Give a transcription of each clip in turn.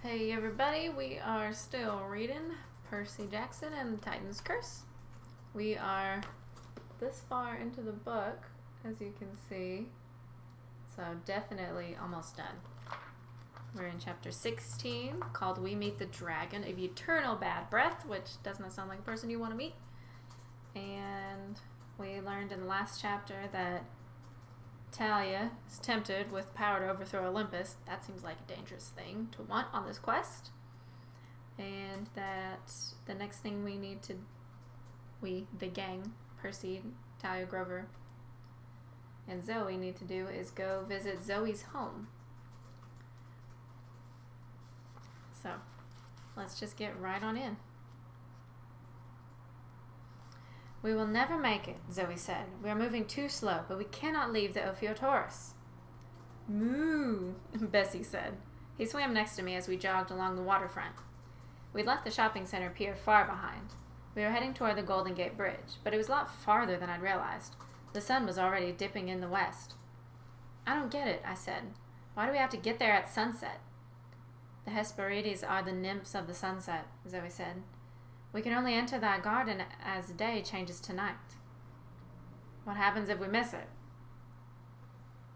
Hey everybody, we are still reading Percy Jackson and the Titan's Curse. We are this far into the book, as you can see, so definitely almost done. We're in chapter 16, called We Meet the Dragon of Eternal Bad Breath, which does not sound like a person you want to meet. And we learned in the last chapter that Talia is tempted with power to overthrow Olympus. That seems like a dangerous thing to want on this quest. And that the next thing we need to... the gang, Percy, Talia, Grover, and Zoe need to do is go visit Zoe's home. So, let's just get right on in. We will never make it, Zoe said. We are moving too slow, but we cannot leave the Ophiuchorus. Moo, Bessie said. He swam next to me as we jogged along the waterfront. We'd left the shopping center pier far behind. We were heading toward the Golden Gate Bridge, but it was a lot farther than I'd realized. The sun was already dipping in the west. I don't get it, I said. Why do we have to get there at sunset? The Hesperides are the nymphs of the sunset, Zoe said. We can only enter that garden as day changes to night. What happens if we miss it?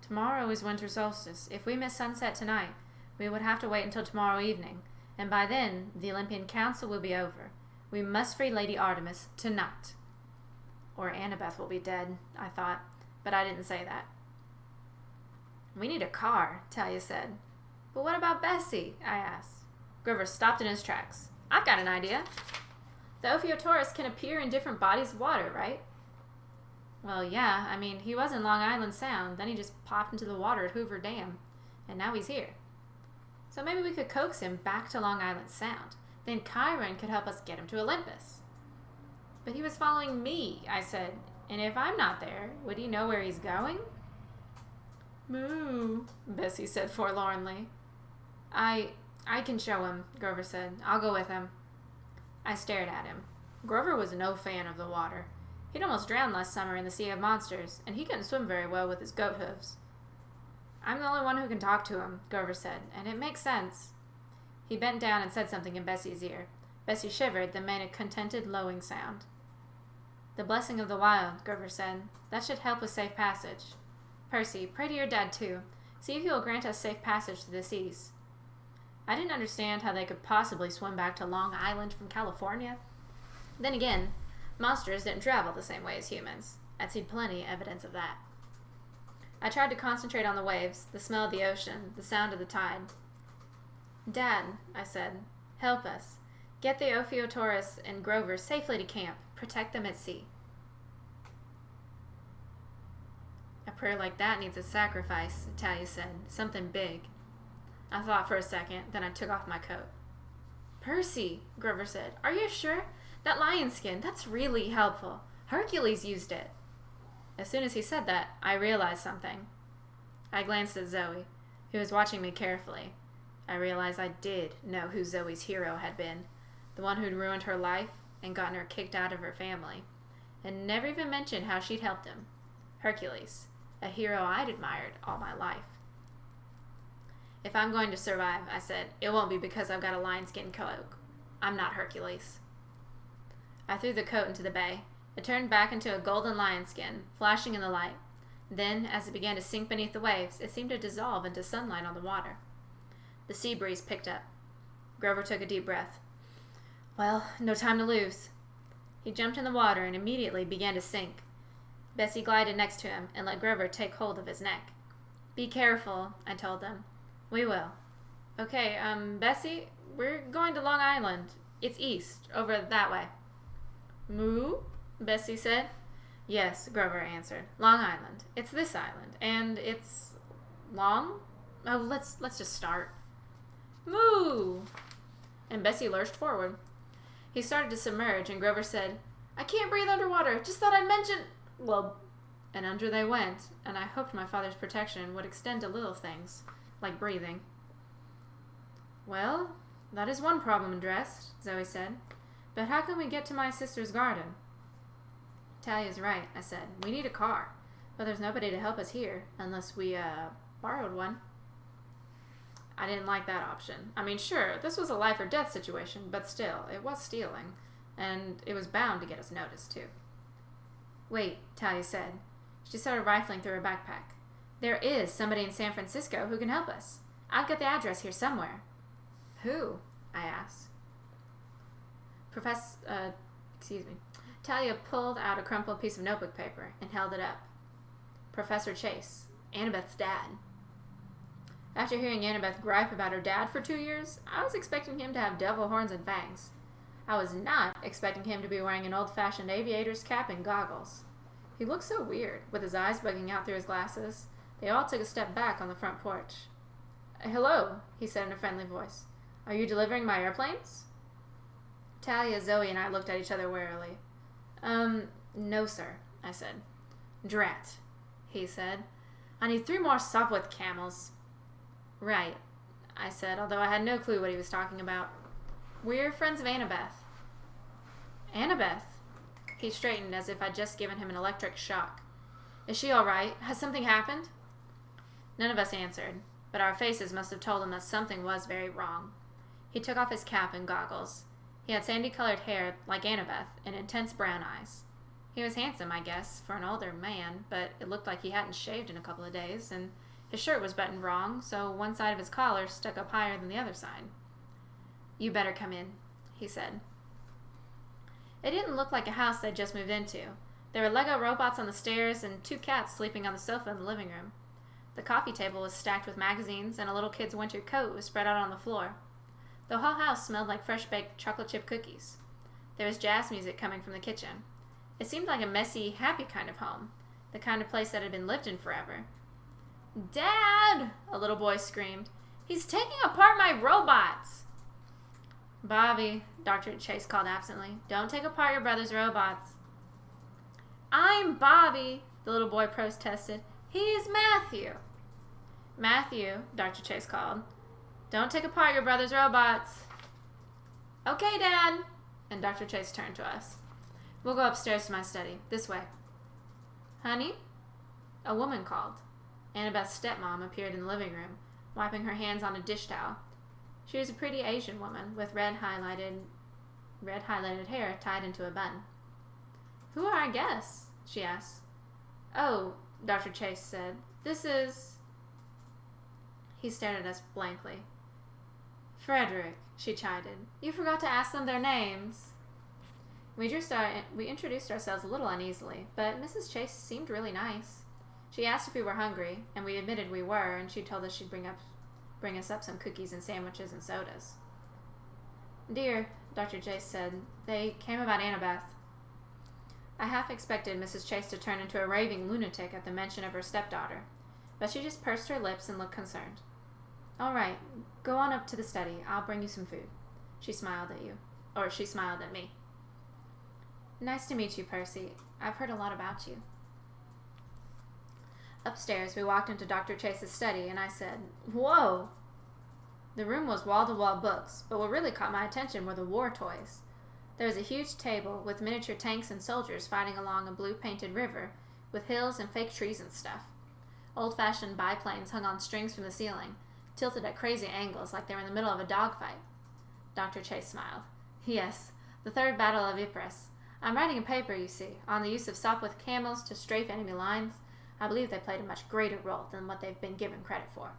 Tomorrow is winter solstice. If we miss sunset tonight, we would have to wait until tomorrow evening, and by then, the Olympian Council will be over. We must free Lady Artemis tonight. Or Annabeth will be dead, I thought, but I didn't say that. We need a car, Talia said. But what about Bessie? I asked. Grover stopped in his tracks. I've got an idea. The Ophiuchorus can appear in different bodies of water, right? Well, yeah. I mean, he was in Long Island Sound, then he just popped into the water at Hoover Dam, and now he's here. So maybe we could coax him back to Long Island Sound. Then Chiron could help us get him to Olympus. But he was following me, I said, and if I'm not there, would he know where he's going? Moo, Bessie said forlornly. I can show him, Grover said. I'll go with him. I stared at him. Grover was no fan of the water. He'd almost drowned last summer in the Sea of Monsters, and he couldn't swim very well with his goat hooves. I'm the only one who can talk to him, Grover said, and it makes sense. He bent down and said something in Bessie's ear. Bessie shivered, then made a contented lowing sound. The blessing of the wild, Grover said. That should help with safe passage. Percy, pray to your dad too. See if he will grant us safe passage to the seas. I didn't understand how they could possibly swim back to Long Island from California. Then again, monsters didn't travel the same way as humans. I'd seen plenty of evidence of that. I tried to concentrate on the waves, the smell of the ocean, the sound of the tide. Dad, I said, help us. Get the Ophiuchorus and Grover safely to camp. Protect them at sea. A prayer like that needs a sacrifice, Talia said. Something big. I thought for a second, then I took off my coat. Percy, Grover said, are you sure? That lion skin, that's really helpful. Hercules used it. As soon as he said that, I realized something. I glanced at Zoe, who was watching me carefully. I realized I did know who Zoe's hero had been, the one who'd ruined her life and gotten her kicked out of her family, and never even mentioned how she'd helped him. Hercules, a hero I'd admired all my life. If I'm going to survive, I said, it won't be because I've got a lion skin coat. I'm not Hercules. I threw the coat into the bay. It turned back into a golden lion skin, flashing in the light. Then, as it began to sink beneath the waves, it seemed to dissolve into sunlight on the water. The sea breeze picked up. Grover took a deep breath. Well, no time to lose. He jumped in the water and immediately began to sink. Bessie glided next to him and let Grover take hold of his neck. Be careful, I told them. We will. Okay, Bessie, we're going to Long Island. It's east, over that way. Moo? Bessie said. Yes, Grover answered. Long Island. It's this island, and it's long? Oh, let's just start. Moo! And Bessie lurched forward. He started to submerge, and Grover said, I can't breathe underwater. Just thought I'd mention... Well, and under they went, and I hoped my father's protection would extend to little things, like breathing. Well, that is one problem addressed, Zoe said. But how can we get to my sister's garden? Talia's right, I said. We need a car, but there's nobody to help us here, unless we, borrowed one. I didn't like that option. I mean, sure, this was a life or death situation, but still, it was stealing, and it was bound to get us noticed, too. Wait, Talia said. She started rifling through her backpack. There is somebody in San Francisco who can help us. I've got the address here somewhere. Who? I asked. Talia pulled out a crumpled piece of notebook paper and held it up. Professor Chase, Annabeth's dad. After hearing Annabeth gripe about her dad for 2 years, I was expecting him to have devil horns and fangs. I was not expecting him to be wearing an old-fashioned aviator's cap and goggles. He looked so weird, with his eyes bugging out through his glasses. They all took a step back on the front porch. Hello, he said in a friendly voice. Are you delivering my airplanes? Talia, Zoe, and I looked at each other warily. No, sir, I said. Drat, he said. I need 3 more Sopwith camels. Right, I said, although I had no clue what he was talking about. We're friends of Annabeth. Annabeth? He straightened as if I'd just given him an electric shock. Is she all right? Has something happened? None of us answered, but our faces must have told him that something was very wrong. He took off his cap and goggles. He had sandy-colored hair like Annabeth and intense brown eyes. He was handsome, I guess, for an older man, but it looked like he hadn't shaved in a couple of days, and his shirt was buttoned wrong, so one side of his collar stuck up higher than the other side. You better come in, he said. It didn't look like a house they'd just moved into. There were Lego robots on the stairs and 2 cats sleeping on the sofa in the living room. The coffee table was stacked with magazines, and a little kid's winter coat was spread out on the floor. The whole house smelled like fresh-baked chocolate chip cookies. There was jazz music coming from the kitchen. It seemed like a messy, happy kind of home, the kind of place that had been lived in forever. Dad! A little boy screamed. He's taking apart my robots! Bobby, Dr. Chase called absently, don't take apart your brother's robots. I'm Bobby, the little boy protested. He's Matthew. Matthew, Dr. Chase called. Don't take apart your brother's robots. Okay, Dad. And Dr. Chase turned to us. We'll go upstairs to my study. This way. Honey? A woman called. Annabeth's stepmom appeared in the living room, wiping her hands on a dish towel. She was a pretty Asian woman with red highlighted hair tied into a bun. Who are our guests? She asked. Oh, Dr. Chase said. This is... He stared at us blankly. Frederick, she chided. You forgot to ask them their names. We introduced ourselves a little uneasily, but Mrs. Chase seemed really nice. She asked if we were hungry, and we admitted we were, and she told us she'd bring us up some cookies and sandwiches and sodas. Dear, Dr. Chase said, they came about Annabeth. I half expected Mrs. Chase to turn into a raving lunatic at the mention of her stepdaughter, but she just pursed her lips and looked concerned. All right, go on up to the study. I'll bring you some food. She smiled at me. Nice to meet you, Percy. I've heard a lot about you. Upstairs, we walked into Dr. Chase's study, and I said, Whoa! The room was wall-to-wall books, but what really caught my attention were the war toys. There was a huge table with miniature tanks and soldiers fighting along a blue-painted river, with hills and fake trees and stuff. Old-fashioned biplanes hung on strings from the ceiling, tilted at crazy angles like they were in the middle of a dogfight. Dr. Chase smiled. Yes, the Third Battle of Ypres. I'm writing a paper, you see, on the use of Sopwith camels to strafe enemy lines. I believe they played a much greater role than what they've been given credit for.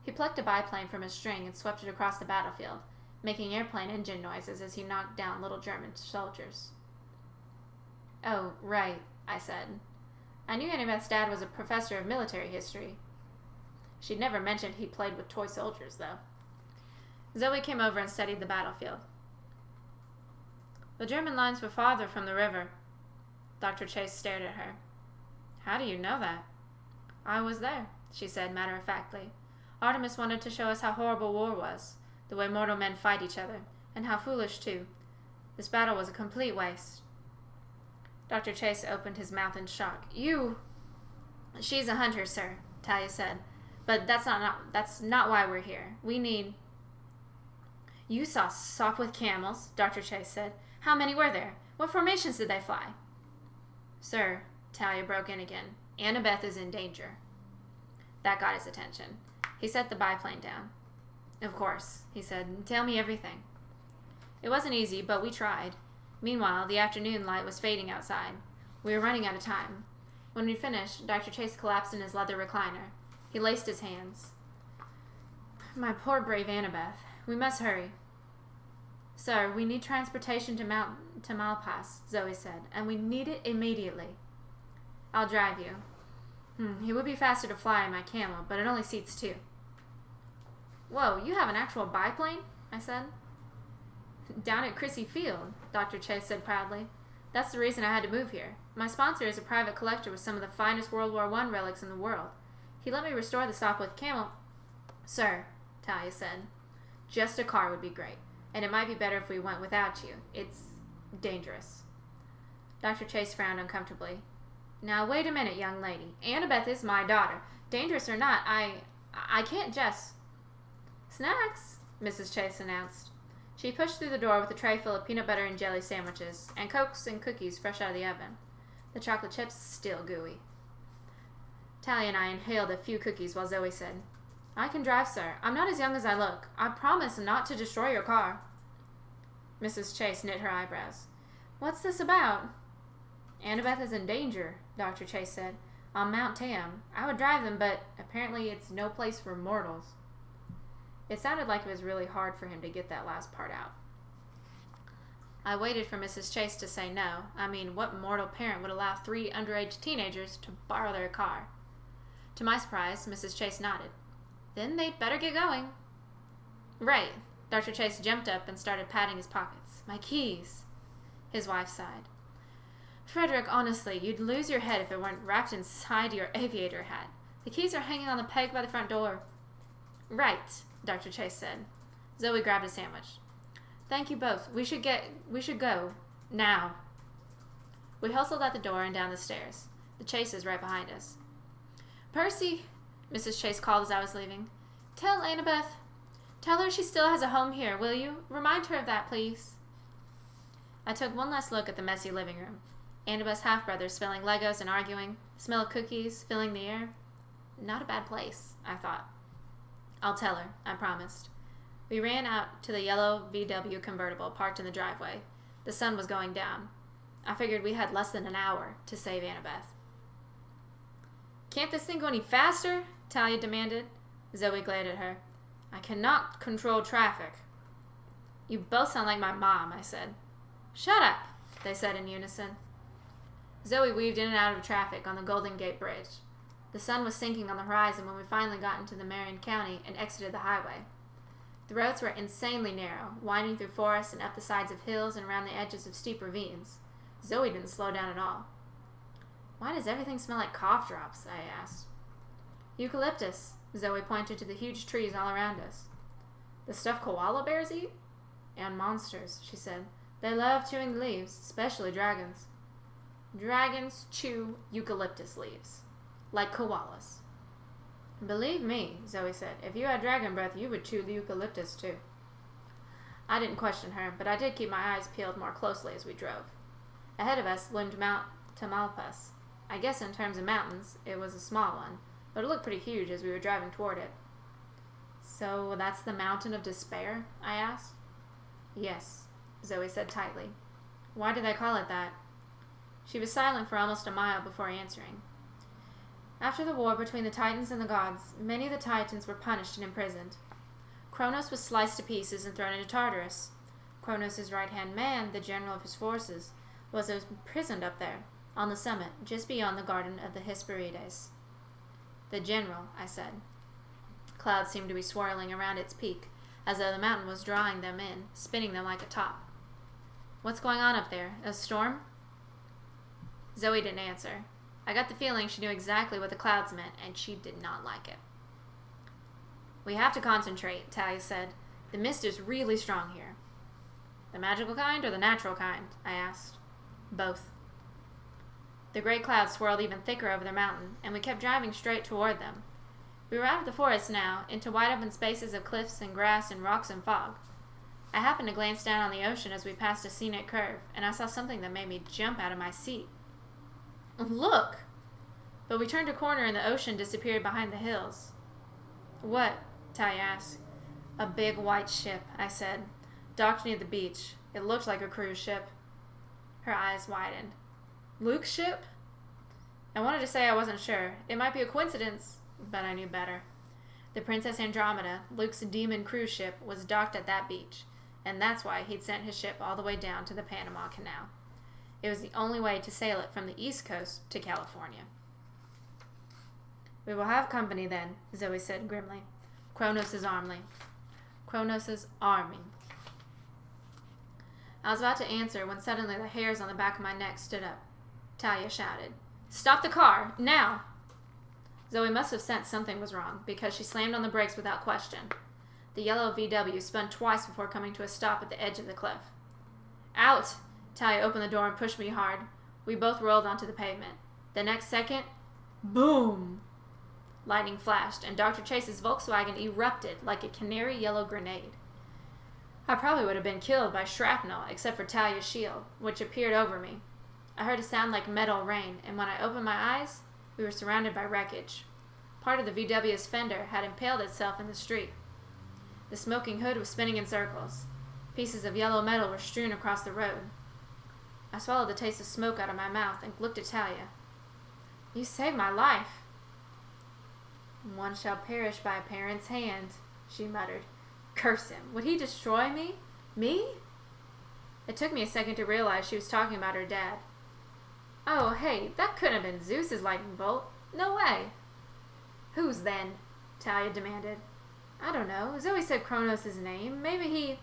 He plucked a biplane from his string and swept it across the battlefield, making airplane engine noises as he knocked down little German soldiers. Oh, right, I said. I knew Annabeth's dad was a professor of military history. She'd never mentioned he played with toy soldiers, though. Zoe came over and studied the battlefield. The German lines were farther from the river. Dr. Chase stared at her. How do you know that? I was there, she said matter-of-factly. Artemis wanted to show us how horrible war was, the way mortal men fight each other, and how foolish, too. This battle was a complete waste. Dr. Chase opened his mouth in shock. You... She's a hunter, sir, Talia said. But that's not why we're here. We need... You saw Sopwith camels, Dr. Chase said. How many were there? What formations did they fly? Sir, Talia broke in again. Annabeth is in danger. That got his attention. He set the biplane down. Of course, he said. Tell me everything. It wasn't easy, but we tried. Meanwhile, the afternoon light was fading outside. We were running out of time. When we finished, Dr. Chase collapsed in his leather recliner. He laced his hands. My poor brave Annabeth. We must hurry. Sir, we need transportation to Malpass, Zoe said, and we need it immediately. I'll drive you. It would be faster to fly in my camel, but it only seats 2. Whoa, you have an actual biplane? I said. Down at Crissy Field, Dr. Chase said proudly. That's the reason I had to move here. My sponsor is a private collector with some of the finest World War I relics in the world. He let me restore the stop with camel. Sir, Talia said, just a car would be great, and it might be better if we went without you. It's dangerous. Dr. Chase frowned uncomfortably. Now, wait a minute, young lady. Annabeth is my daughter. Dangerous or not, I can't just... Snacks, Mrs. Chase announced. She pushed through the door with a tray full of peanut butter and jelly sandwiches, and cokes and cookies fresh out of the oven. The chocolate chips still gooey. Talia and I inhaled a few cookies while Zoe said, I can drive, sir. I'm not as young as I look. I promise not to destroy your car. Mrs. Chase knit her eyebrows. What's this about? Annabeth is in danger, Dr. Chase said. On Mount Tam. I would drive them, but apparently it's no place for mortals. It sounded like it was really hard for him to get that last part out. I waited for Mrs. Chase to say no. I mean, what mortal parent would allow 3 underage teenagers to borrow their car? To my surprise, Mrs. Chase nodded. Then they'd better get going. Right. Dr. Chase jumped up and started patting his pockets. My keys. His wife sighed. Frederick, honestly, you'd lose your head if it weren't wrapped inside your aviator hat. The keys are hanging on the peg by the front door. Right, Dr. Chase said. Zoe grabbed a sandwich. Thank you both. We should go. Now. We hustled out the door and down the stairs. The Chase is right behind us. Percy, Mrs. Chase called as I was leaving. Tell her she still has a home here, will you? Remind her of that, please. I took one last look at the messy living room. Annabeth's half-brothers spilling Legos and arguing, the smell of cookies filling the air. Not a bad place, I thought. I'll tell her, I promised. We ran out to the yellow VW convertible parked in the driveway. The sun was going down. I figured we had less than an hour to save Annabeth. Can't this thing go any faster? Talia demanded. Zoe glared at her. I cannot control traffic. You both sound like my mom, I said. Shut up, they said in unison. Zoe weaved in and out of traffic on the Golden Gate Bridge. The sun was sinking on the horizon when we finally got into the Marion County and exited the highway. The roads were insanely narrow, winding through forests and up the sides of hills and around the edges of steep ravines. Zoe didn't slow down at all. Why does everything smell like cough drops? I asked. Eucalyptus. Zoe pointed to the huge trees all around us. The stuff koala bears eat? And monsters, she said. They love chewing the leaves, especially dragons. Dragons chew eucalyptus leaves, like koalas. Believe me, Zoe said, if you had dragon breath, you would chew the eucalyptus too. I didn't question her, but I did keep my eyes peeled more closely as we drove. Ahead of us loomed Mount Tamalpais. I guess in terms of mountains, it was a small one, but it looked pretty huge as we were driving toward it. So that's the Mountain of Despair? I asked. Yes, Zoe said tightly. Why do they call it that? She was silent for almost a mile before answering. After the war between the Titans and the gods, many of the Titans were punished and imprisoned. Kronos was sliced to pieces and thrown into Tartarus. Kronos' right-hand man, the general of his forces, was imprisoned up there, on the summit, just beyond the Garden of the Hesperides. The general, I said. Clouds seemed to be swirling around its peak, as though the mountain was drawing them in, spinning them like a top. What's going on up there? A storm? Zoe didn't answer. I got the feeling she knew exactly what the clouds meant, and she did not like it. We have to concentrate, Talia said. The mist is really strong here. The magical kind or the natural kind? I asked. Both. The gray clouds swirled even thicker over the mountain, and we kept driving straight toward them. We were out of the forest now, into wide open spaces of cliffs and grass and rocks and fog. I happened to glance down on the ocean as we passed a scenic curve, and I saw something that made me jump out of my seat. Look! But we turned a corner and the ocean disappeared behind the hills. What? Talia asked. A big white ship, I said. Docked near the beach. It looked like a cruise ship. Her eyes widened. Luke's ship? I wanted to say I wasn't sure. It might be a coincidence, but I knew better. The Princess Andromeda, Luke's demon cruise ship, was docked at that beach, and that's why he'd sent his ship all the way down to the Panama Canal. It was the only way to sail it from the East Coast to California. We will have company then, Zoe said grimly. Kronos' army. Kronos' army. I was about to answer when suddenly the hairs on the back of my neck stood up. Talia shouted, "Stop the car! Now!" Zoe must have sensed something was wrong, because she slammed on the brakes without question. The yellow VW spun twice before coming to a stop at the edge of the cliff. Out! Talia opened the door and pushed me hard. We both rolled onto the pavement. The next second, boom! Lightning flashed, and Dr. Chase's Volkswagen erupted like a canary yellow grenade. I probably would have been killed by shrapnel, except for Talia's shield, which appeared over me. I heard a sound like metal rain, and when I opened my eyes, we were surrounded by wreckage. Part of the VW's fender had impaled itself in the street. The smoking hood was spinning in circles. Pieces of yellow metal were strewn across the road. I swallowed the taste of smoke out of my mouth and looked at Talia. You saved my life. One shall perish by a parent's hand, she muttered. Curse him. Would he destroy me? Me? It took me a second to realize she was talking about her dad. Oh, hey, that couldn't have been Zeus's lightning bolt. No way. Whose then? Talia demanded. I don't know. Zoe said Kronos' name. Maybe he...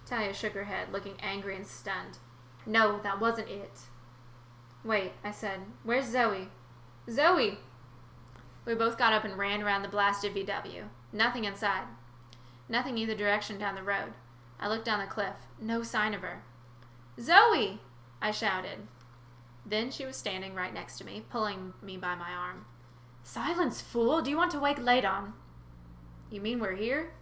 Talia shook her head, looking angry and stunned. No, that wasn't it. Wait, I said. Where's Zoe? Zoe! We both got up and ran around the blasted VW. Nothing inside. Nothing either direction down the road. I looked down the cliff. No sign of her. Zoe! I shouted. Then she was standing right next to me, pulling me by my arm. Silence, fool! Do you want to wake Ladon? You mean we're here?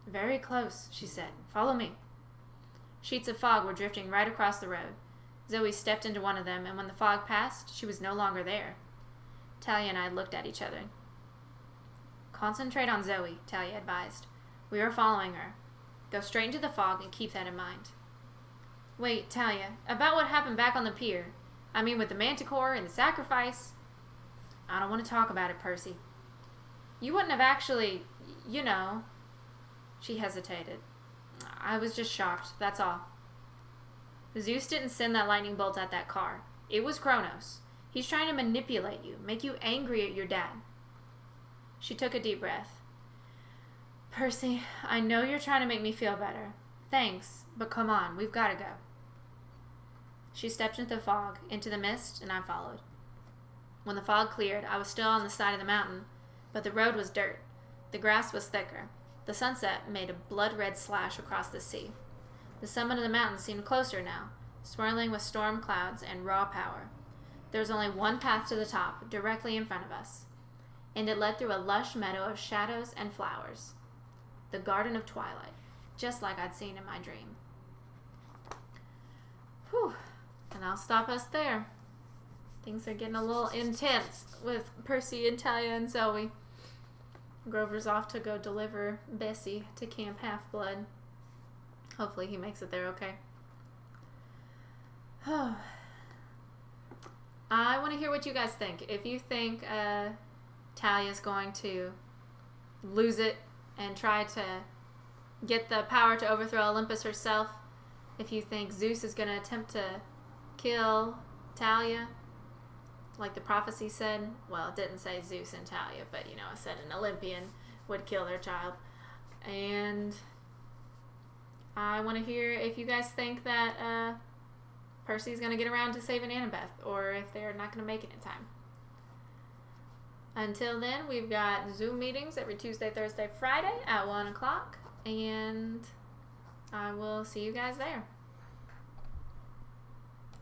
Very close, she said. Follow me. Sheets of fog were drifting right across the road. Zoe stepped into one of them, and when the fog passed, she was no longer there. Talia and I looked at each other. Concentrate on Zoe, Talia advised. We are following her. Go straight into the fog and keep that in mind. Wait, Talia, about what happened back on the pier. I mean with the manticore and the sacrifice. I don't want to talk about it, Percy. You wouldn't have actually, you know. She hesitated. I was just shocked, that's all. Zeus didn't send that lightning bolt at that car. It was Kronos. He's trying to manipulate you, make you angry at your dad. She took a deep breath. Percy, I know you're trying to make me feel better. Thanks, but come on, we've got to go. She stepped into the fog, into the mist, and I followed. When the fog cleared, I was still on the side of the mountain, but the road was dirt. The grass was thicker. The sunset made a blood-red slash across the sea. The summit of the mountain seemed closer now, swirling with storm clouds and raw power. There was only one path to the top, directly in front of us, and it led through a lush meadow of shadows and flowers. The Garden of Twilight, just like I'd seen in my dream. Whew, and I'll stop us there. Things are getting a little intense with Percy and Talia and Zoe. Grover's off to go deliver Bessie to Camp Half-Blood. Hopefully he makes it there okay. I want to hear what you guys think. If you think Talia's going to lose it and try to get the power to overthrow Olympus herself, if you think Zeus is going to attempt to kill Talia, like the prophecy said. Well, it didn't say Zeus and Talia, but, you know, it said an Olympian would kill their child. And I want to hear if you guys think that Percy's going to get around to saving Annabeth, or if they're not going to make it in time. Until then, we've got Zoom meetings every Tuesday, Thursday, Friday at 1 o'clock, and I will see you guys there.